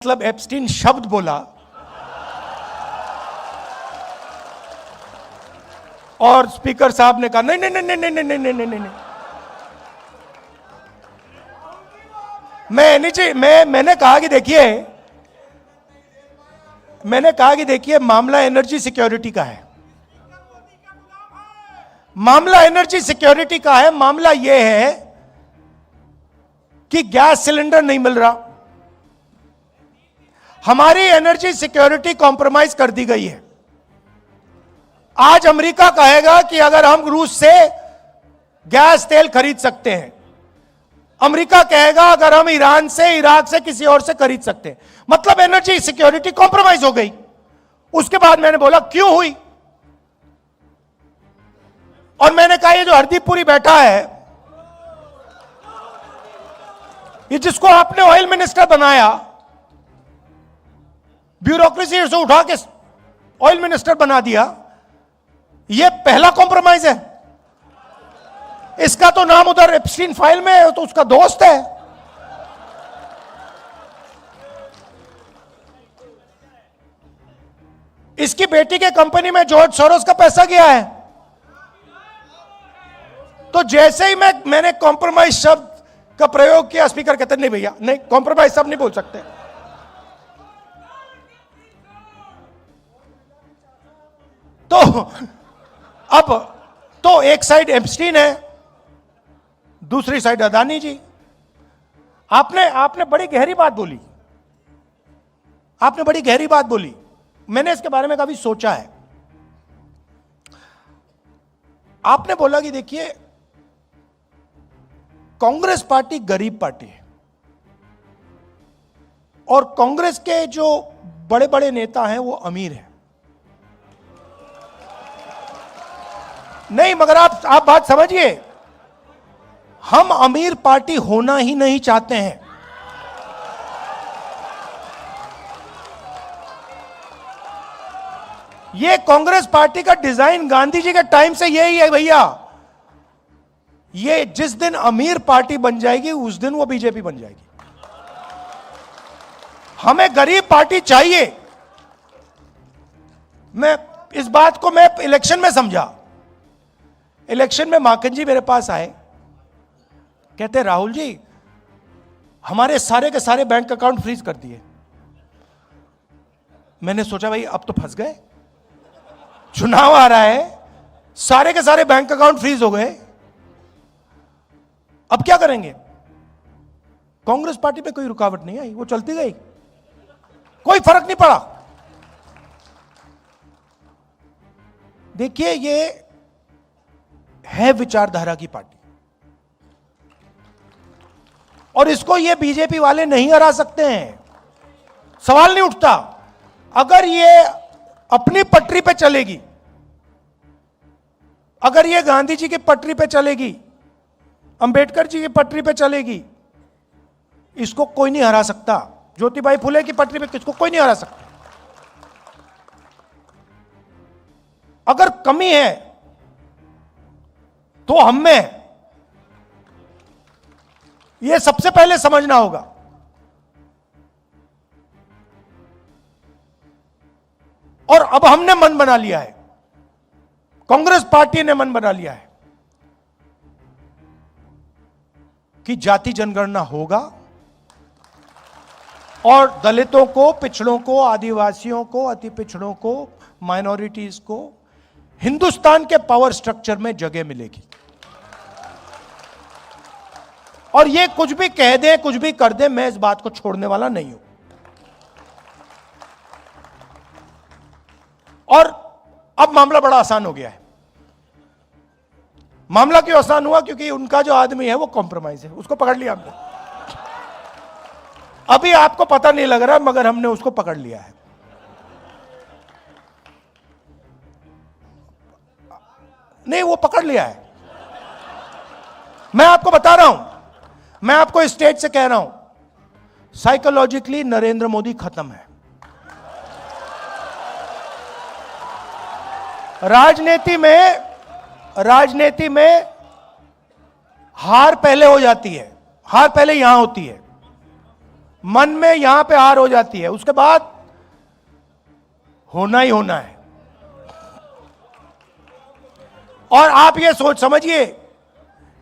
मतलब एप्स्टीन शब्द बोला और स्पीकर साहब ने कहा नहीं नहीं नहीं नहीं नहीं नहीं नहीं नहीं नहीं। मैंने कहा कि देखिए मामला एनर्जी सिक्योरिटी का है। मामला एनर्जी सिक्योरिटी का है। मामला यह है कि गैस सिलेंडर नहीं मिल रहा। हमारी एनर्जी सिक्योरिटी कॉम्प्रोमाइज कर दी गई है। आज अमेरिका कहेगा कि अगर हम रूस से गैस तेल खरीद सकते हैं, अमेरिका कहेगा अगर हम ईरान से, इराक से, किसी और से खरीद सकते हैं, मतलब एनर्जी सिक्योरिटी कॉम्प्रोमाइज हो गई। उसके बाद मैंने बोला क्यों हुई, और मैंने कहा ये जो हरदीपपुरी बैठा है, ये जिसको आपने ऑयल मिनिस्टर बनाया, ब्यूरोक्रेसी से उठा के ऑयल मिनिस्टर बना दिया, यह पहला कॉम्प्रोमाइज है। इसका तो नाम उधर एप्स्टीन फाइल में है, तो उसका दोस्त है। इसकी बेटी के कंपनी में जॉर्ज सोरोस का पैसा गया है। तो जैसे ही मैंने कॉम्प्रोमाइज शब्द का प्रयोग किया, स्पीकर कहते नहीं भैया नहीं, कॉम्प्रोमाइज सब नहीं बोल सकते। तो अब तो एक साइड एप्स्टीन है, दूसरी साइड अदानी जी। आपने बड़ी गहरी बात बोली। आपने बड़ी गहरी बात बोली। मैंने इसके बारे में काफी सोचा है। आपने बोला कि देखिए कांग्रेस पार्टी गरीब पार्टी है और कांग्रेस के जो बड़े बड़े नेता हैं वो अमीर हैं। नहीं, मगर आप बात समझिए, हम अमीर पार्टी होना ही नहीं चाहते हैं। ये कांग्रेस पार्टी का डिजाइन गांधी जी के टाइम से यही है भैया। ये जिस दिन अमीर पार्टी बन जाएगी उस दिन वो बीजेपी बन जाएगी। हमें गरीब पार्टी चाहिए। मैं इस बात को इलेक्शन में समझा। इलेक्शन में माखन जी मेरे पास आए, कहते राहुल जी हमारे सारे के सारे बैंक अकाउंट फ्रीज कर दिए। मैंने सोचा भाई अब तो फंस गए, चुनाव आ रहा है, सारे के सारे बैंक अकाउंट फ्रीज हो गए, अब क्या करेंगे। कांग्रेस पार्टी पे कोई रुकावट नहीं आई, वो चलती गई, कोई फर्क नहीं पड़ा। देखिए ये है विचारधारा की पार्टी और इसको ये बीजेपी वाले नहीं हरा सकते हैं। सवाल नहीं उठता। अगर ये अपनी पटरी पे चलेगी, अगर ये गांधी जी की पटरी पे चलेगी, अंबेडकर जी की पटरी पे चलेगी, इसको कोई नहीं हरा सकता। ज्योतिबाई फुले की पटरी पे किसको कोई नहीं हरा सकता। अगर कमी है तो हम में यह सबसे पहले समझना होगा। और अब हमने मन बना लिया है, कांग्रेस पार्टी ने मन बना लिया है कि जाति जनगणना होगा और दलितों को, पिछड़ों को, आदिवासियों को, अति पिछड़ों को, माइनॉरिटीज को हिंदुस्तान के पावर स्ट्रक्चर में जगह मिलेगी। और ये कुछ भी कह दे, कुछ भी कर दे, मैं इस बात को छोड़ने वाला नहीं हूं। और अब मामला बड़ा आसान हो गया है। मामला क्यों आसान हुआ? क्योंकि उनका जो आदमी है वो कॉम्प्रोमाइज है, उसको पकड़ लिया हमने। अभी आपको पता नहीं लग रहा, मगर हमने उसको पकड़ लिया है। नहीं, वो पकड़ लिया है। मैं आपको बता रहा हूं, मैं आपको स्टेज से कह रहा हूं, साइकोलॉजिकली नरेंद्र मोदी खत्म है। राजनीति में हार पहले हो जाती है, हार पहले यहां होती है। मन में यहां पे हार हो जाती है, उसके बाद होना ही होना है। और आप ये सोच समझिए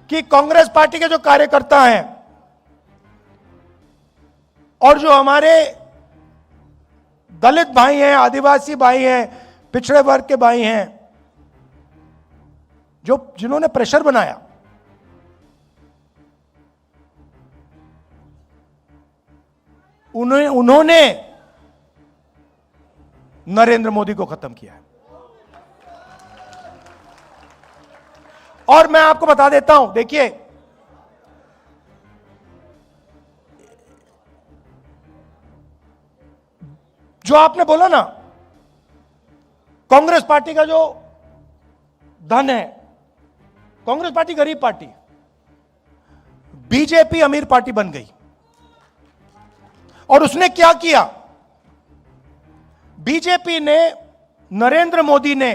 कि कांग्रेस पार्टी के जो कार्यकर्ता हैं और जो हमारे दलित भाई हैं, आदिवासी भाई हैं, पिछड़े वर्ग के भाई हैं, जिन्होंने प्रेशर बनाया, उन्होंने नरेंद्र मोदी को खत्म किया है। और मैं आपको बता देता हूं, देखिए, जो आपने बोला ना, कांग्रेस पार्टी का जो धन है, कांग्रेस पार्टी गरीब पार्टी, बीजेपी अमीर पार्टी बन गई। और उसने क्या किया? बीजेपी ने, नरेंद्र मोदी ने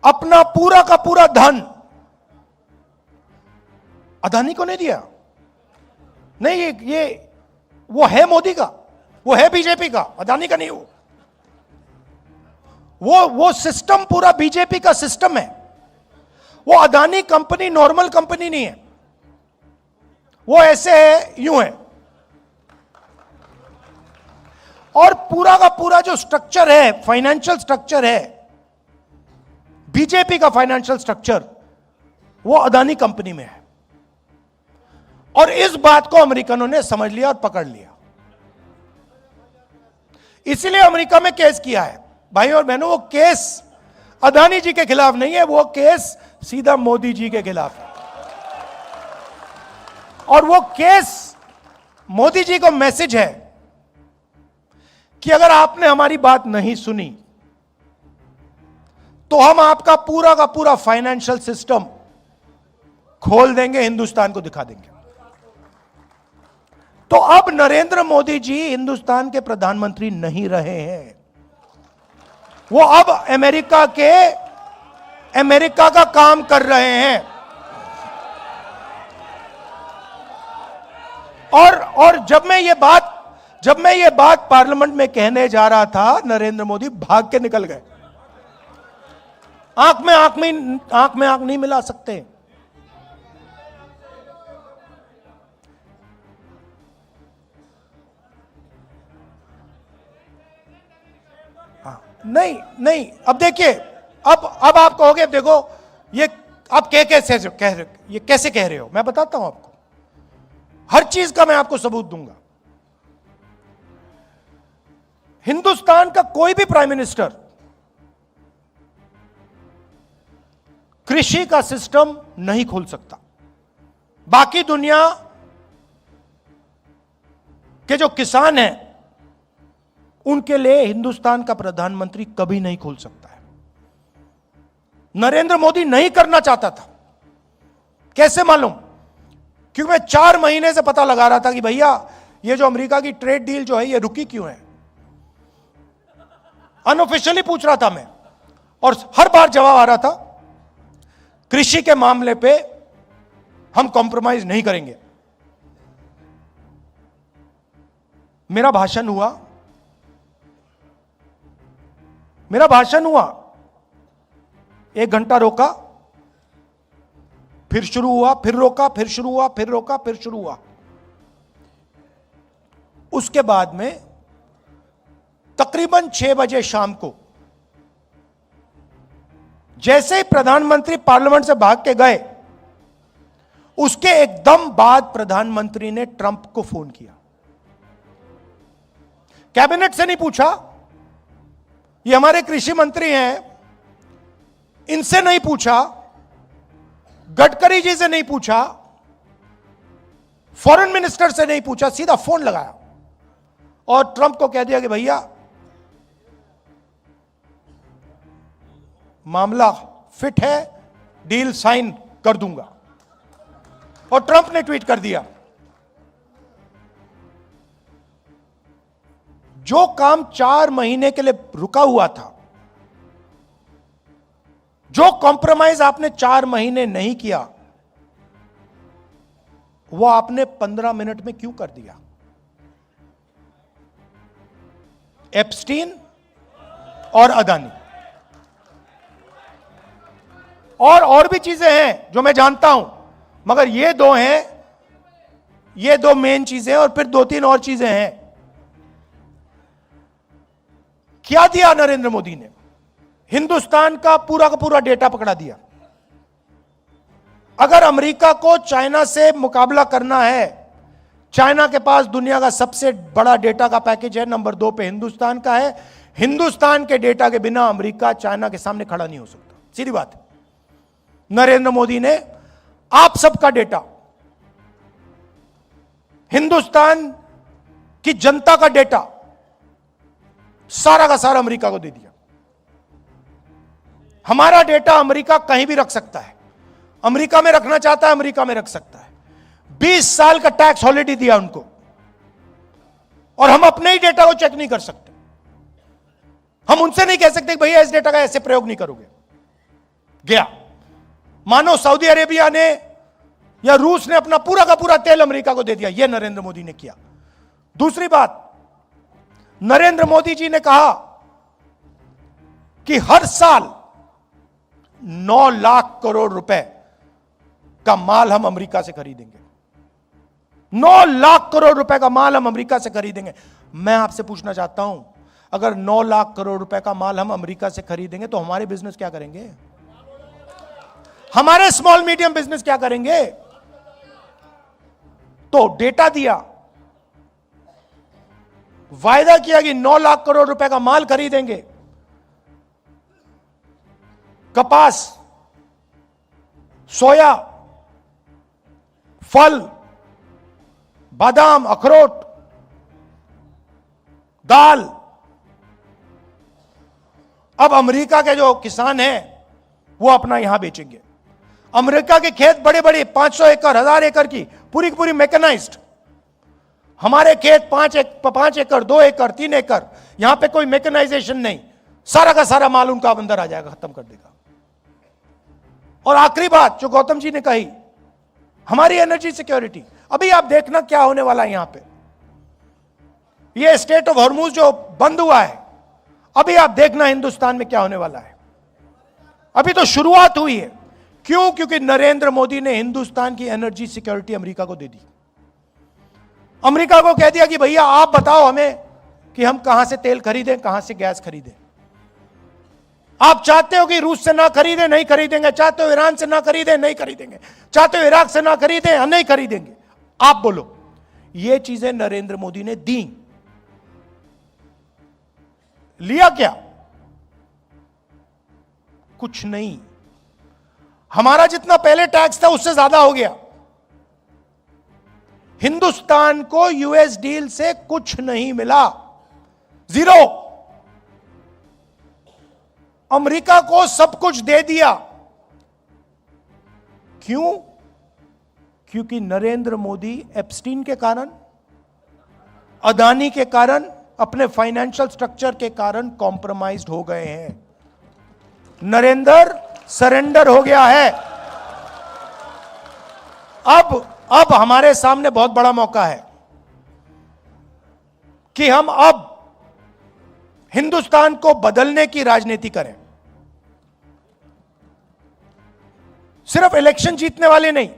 अपना पूरा का पूरा धन अदानी को नहीं दिया। नहीं, ये वो है मोदी का, वो है बीजेपी का, अदानी का नहीं। वो सिस्टम पूरा बीजेपी का सिस्टम है। वो अदानी कंपनी नॉर्मल कंपनी नहीं है, वो ऐसे है, यूं है। और पूरा का पूरा जो स्ट्रक्चर है, फाइनेंशियल स्ट्रक्चर है, बीजेपी का फाइनेंशियल स्ट्रक्चर, वो अदानी कंपनी में है। और इस बात को अमेरिकनों ने समझ लिया और पकड़ लिया। इसलिए अमेरिका में केस किया है। भाई और बहनों, वो केस अदानी जी के खिलाफ नहीं है, वो केस सीधा मोदी जी के खिलाफ है। और वो केस मोदी जी को मैसेज है कि अगर आपने हमारी बात नहीं सुनी तो हम आपका पूरा का पूरा फाइनेंशियल सिस्टम खोल देंगे, हिंदुस्तान को दिखा देंगे। तो अब नरेंद्र मोदी जी हिंदुस्तान के प्रधानमंत्री नहीं रहे हैं, वो अब अमेरिका का काम कर रहे हैं। और जब मैं ये बात पार्लियामेंट में कहने जा रहा था, नरेंद्र मोदी भाग के निकल गए। आंख में आंख नहीं मिला सकते। नहीं, अब देखिए, अब आप कहोगे, देखो ये आप कैसे कह रहे हो? मैं बताता हूं आपको, हर चीज का मैं आपको सबूत दूंगा। हिंदुस्तान का कोई भी प्राइम मिनिस्टर कृषि का सिस्टम नहीं खोल सकता। बाकी दुनिया के जो किसान हैं, उनके लिए हिंदुस्तान का प्रधानमंत्री कभी नहीं खोल सकता है। नरेंद्र मोदी नहीं करना चाहता था। कैसे मालूम? क्योंकि मैं 4 महीने से पता लगा रहा था कि भैया ये जो अमेरिका की ट्रेड डील जो है, ये रुकी क्यों है। अनऑफिशियली पूछ रहा था मैं, और हर बार जवाब आ रहा था, कृषि के मामले पे हम कॉम्प्रोमाइज नहीं करेंगे। मेरा भाषण हुआ, 1 घंटा रोका, फिर शुरू हुआ, फिर रोका, फिर शुरू हुआ, फिर रोका, फिर शुरू हुआ। उसके बाद में तकरीबन 6 बजे शाम को जैसे ही प्रधानमंत्री पार्लियामेंट से भाग के गए, उसके एकदम बाद प्रधानमंत्री ने ट्रंप को फोन किया। कैबिनेट से नहीं पूछा, ये हमारे कृषि मंत्री हैं, इनसे नहीं पूछा, गडकरी जी से नहीं पूछा, फॉरेन मिनिस्टर से नहीं पूछा, सीधा फोन लगाया और ट्रंप को कह दिया कि भैया मामला फिट है, डील साइन कर दूंगा। और ट्रंप ने ट्वीट कर दिया, जो काम 4 महीने के लिए रुका हुआ था, जो कॉम्प्रोमाइज आपने 4 महीने नहीं किया, वो आपने 15 मिनट में क्यों कर दिया? एप्स्टीन और अदानी और भी चीजें हैं जो मैं जानता हूं, मगर ये दो हैं, ये दो मेन चीजें, और फिर 2-3 और चीजें हैं। क्या दिया नरेंद्र मोदी ने? हिंदुस्तान का पूरा डेटा पकड़ा दिया। अगर अमेरिका को चाइना से मुकाबला करना है, चाइना के पास दुनिया का सबसे बड़ा डेटा का पैकेज है, नंबर 2 पे हिंदुस्तान का है। हिंदुस्तान के डेटा के बिना अमेरिका चाइना के सामने खड़ा नहीं हो सकता, सीधी बात है। नरेंद्र मोदी ने आप सबका डेटा, हिंदुस्तान की जनता का डेटा सारा का सारा अमेरिका को दे दिया। हमारा डेटा अमेरिका कहीं भी रख सकता है, अमेरिका में रखना चाहता है अमेरिका में रख सकता है। 20 साल का टैक्स हॉलिडे दिया उनको, और हम अपने ही डेटा को चेक नहीं कर सकते। हम उनसे नहीं कह सकते कि भैया इस डेटा का ऐसे प्रयोग नहीं करोगे। गया, मानो सऊदी अरेबिया ने या रूस ने अपना पूरा का पूरा तेल अमेरिका को दे दिया। यह नरेंद्र मोदी ने किया। दूसरी बात, नरेंद्र मोदी जी ने कहा कि हर साल 9 लाख करोड़ रुपए का माल हम अमेरिका से खरीदेंगे। 9 लाख करोड़ रुपए का माल हम अमेरिका से खरीदेंगे। मैं आपसे पूछना चाहता हूं, अगर 9 लाख करोड़ रुपए का माल हम अमेरिका से खरीदेंगे तो हमारे बिजनेस क्या करेंगे? हमारे स्मॉल मीडियम बिजनेस क्या करेंगे? तो डेटा दिया, वायदा किया कि 9 लाख करोड़ रुपए का माल खरीदेंगे। कपास, सोया, फल, बादाम, अखरोट, दाल। अब अमेरिका के जो किसान हैं वो अपना यहां बेचेंगे। अमेरिका के खेत बड़े बड़े 500 एकड़, 1000 एकड़ की पूरी मैकेनाइज्ड। हमारे खेत 5 एकड़, 2 एकड़, 3 एकड़, यहां पे कोई मैकेनाइजेशन नहीं। सारा का सारा माल उनका अंदर आ जाएगा, खत्म कर देगा। और आखिरी बात जो गौतम जी ने कही, हमारी एनर्जी सिक्योरिटी। अभी आप देखना क्या होने वाला है यहां पे। ये स्टेट ऑफ हॉर्मुज जो बंद हुआ है, अभी आप देखना हिंदुस्तान में क्या होने वाला है। अभी तो शुरुआत हुई है। क्यों? क्योंकि नरेंद्र मोदी ने हिंदुस्तान की एनर्जी सिक्योरिटी अमेरिका को दे दी। अमेरिका को कह दिया कि भैया आप बताओ हमें कि हम कहां से तेल खरीदें, कहां से गैस खरीदें। आप चाहते हो कि रूस से ना खरीदें, नहीं खरीदेंगे। चाहते हो ईरान से ना खरीदें, नहीं खरीदेंगे। चाहते हो इराक से ना खरीदें, नहीं खरीदेंगे। आप बोलो। ये चीजें नरेंद्र मोदी ने दी। लिया क्या? कुछ नहीं। हमारा जितना पहले टैक्स था उससे ज्यादा हो गया। हिंदुस्तान को यूएस डील से कुछ नहीं मिला, जीरो। अमेरिका को सब कुछ दे दिया। क्यों? क्योंकि नरेंद्र मोदी एप्स्टीन के कारण, अदानी के कारण, अपने फाइनेंशियल स्ट्रक्चर के कारण कॉम्प्रोमाइज्ड हो गए हैं। नरेंद्र सरेंडर हो गया है। अब हमारे सामने बहुत बड़ा मौका है कि हम अब हिंदुस्तान को बदलने की राजनीति करें। सिर्फ इलेक्शन जीतने वाले नहीं,